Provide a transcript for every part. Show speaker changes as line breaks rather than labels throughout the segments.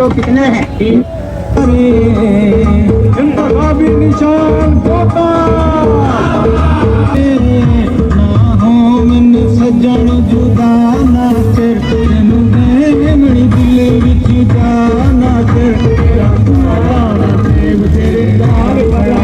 लोग कितने हैं?
निशान सजन जुदा ना कर मणि दिल विच जाना कर तेरे नाल बड़ा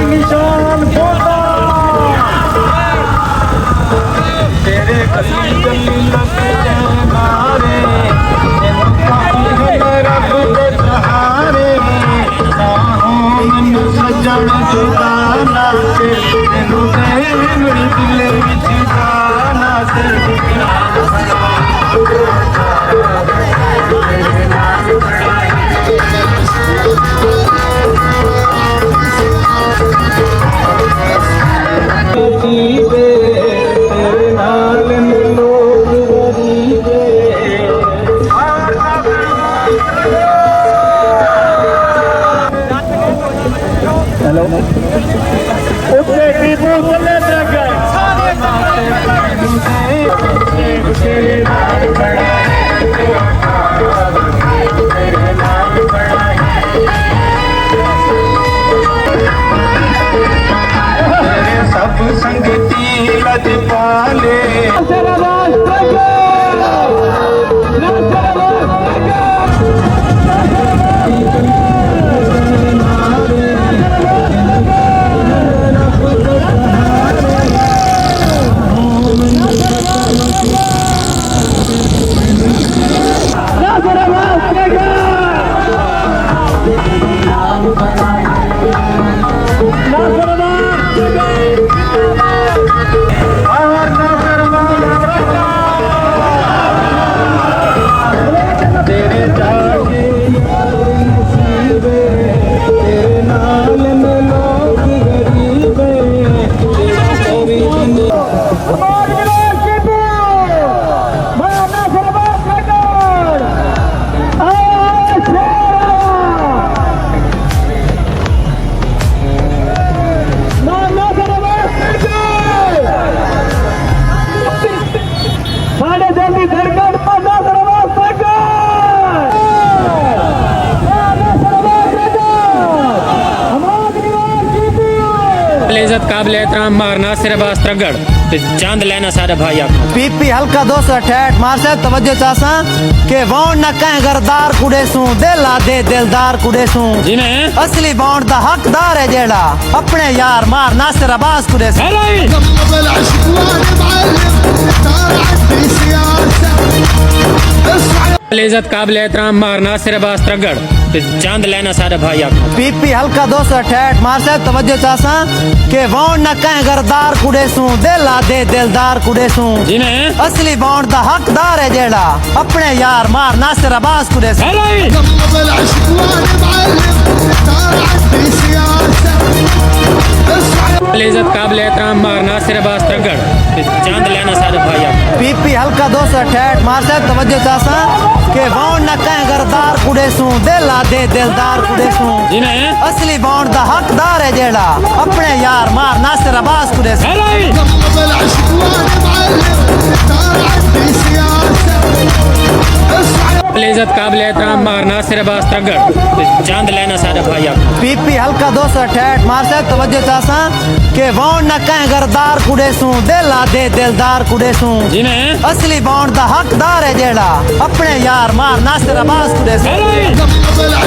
निशान बोला तेरे गली गली लग मारे रब के सहारे सजन जुदाना से मेरी दिल विच जाना सब संगती लज पाले
काबिल एहतराम मारना सिर्फ अस्त्रगढ़ चांद लेना सारे भाई आप
पीपी हल्का 268 मार से तवज्जो चासा के वोन न कह गरदार कुड़े सू दिला दे दिलदार कुड़े सू
जी ने
असली बॉन्ड दा हकदार है जेड़ा अपने यार मार नासिर अब्बास कुड़े सू
इज्जत काबिल एहतराम मारना सिर्फ अस्त्रगढ़ चांद लेना सारे भाई आप
पीपी हल्का 268 मार से तवज्जो चासा के वोन न कह गरदार कुड़े सू दिला दे दिलदार कुड़े सू
जी ने
असली बॉन्ड दा हकदार है जेड़ा अपने यार मार नासिर अब्बास कुड़े सू
इज्जत काबिल एहतराम मारना सिर्फ अस्त्रगढ़ चांद लेना सारे भाई आप
पीपी हल्का 268 मार साहब तवज्जो चासा के वाउंड न कह गरदार कुड़े सू दिला दे दिलदार कुड़े सू
जिन्हें
असली वाउंड दा हकदार है जेड़ा अपने यार मार नासिर अब्बास कुड़े सू
इज्जत काबिल एहतराम मारना सिर्फ अस्त्रगढ़ चांद लेना सारे भाई आप
पीपी हल्का 268 मार साहब तवज्जो चासा के वाउंड न कह गरदार कुड़े सू दिला दे दिलदार कुड़े सू
जिन्हें
असली वाउंड दा हकदार है जेड़ा अपने यार मार नासिर अब्बास कुड़े सू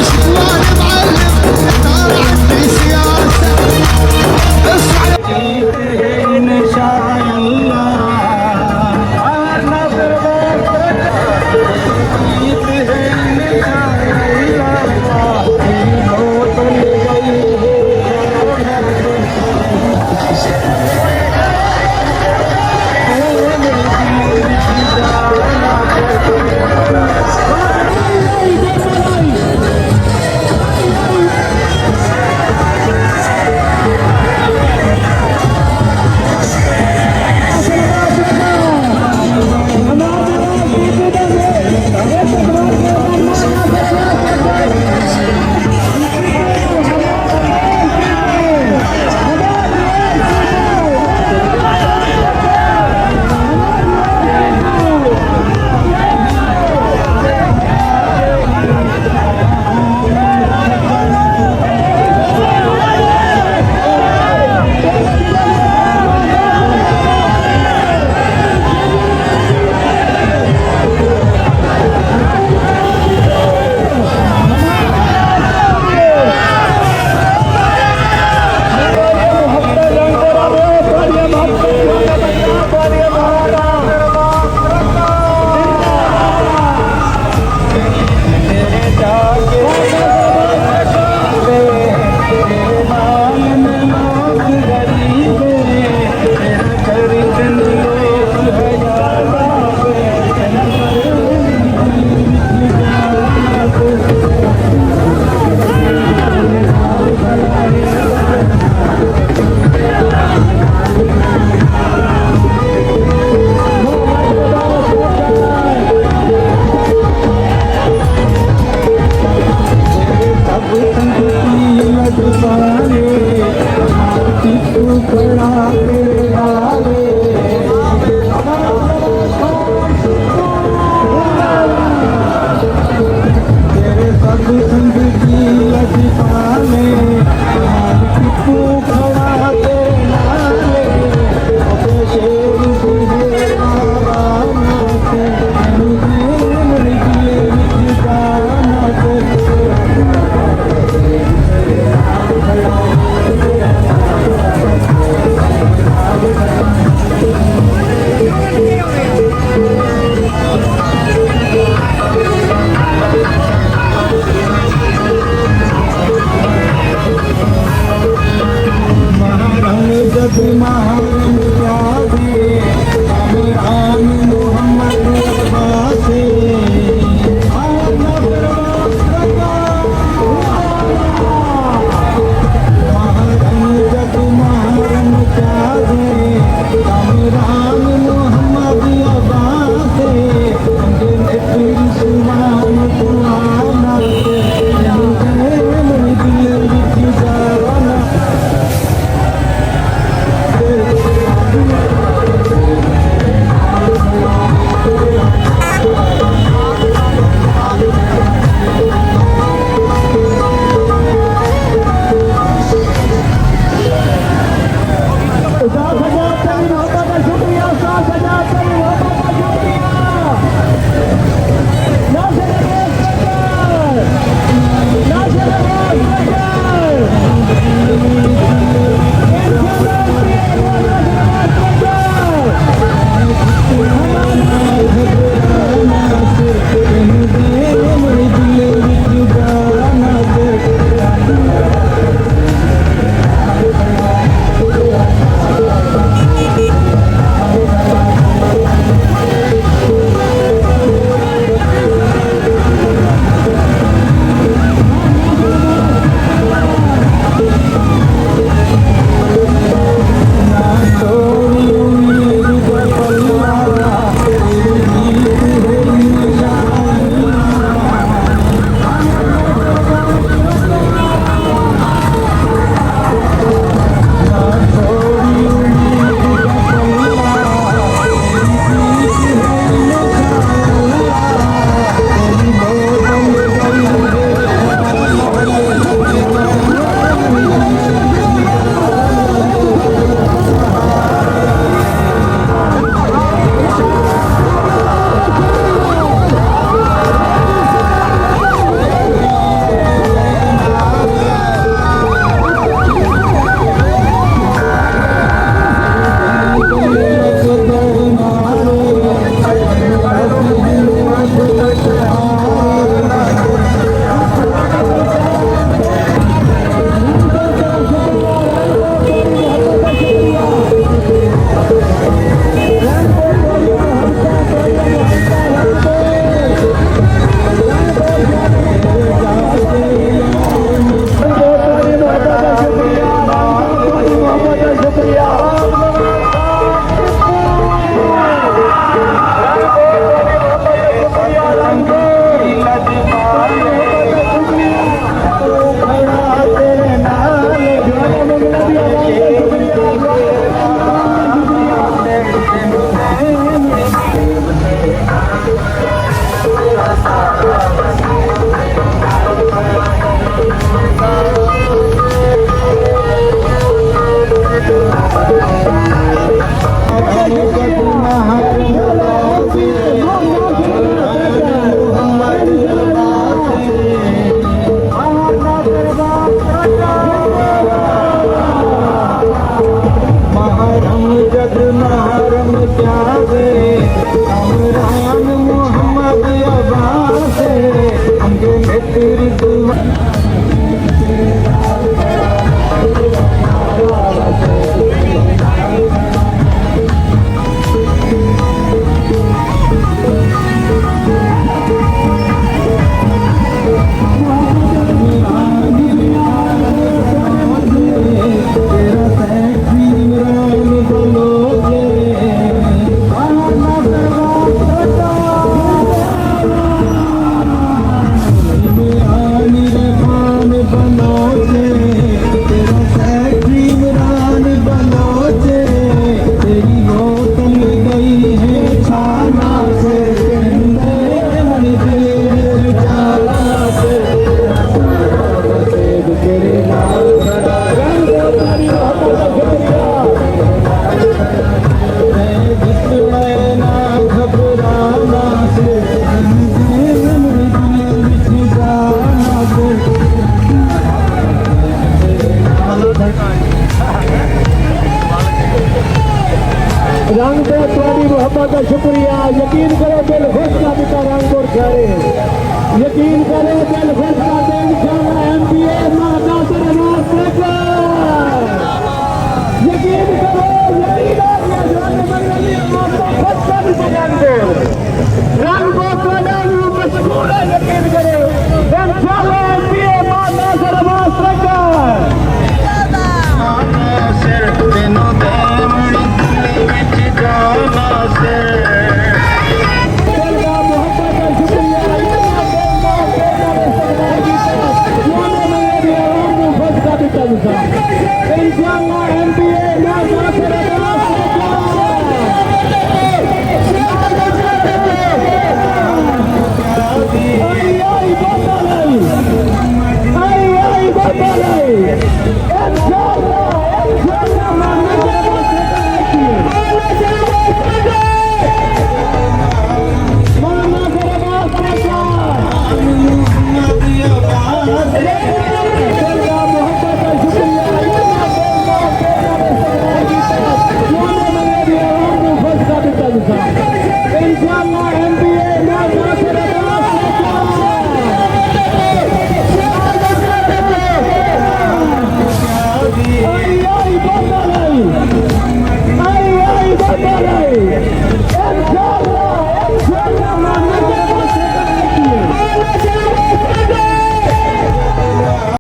उसका पिता रामपुर खड़े यकीन करो दिल खुश का दिन इंशाल्लाह एमपीए महादासर अनाज यकीन करो यकीन है जवान मंगली आपको खुद का भी बयान दो रंग को मशहूर है यकीन करो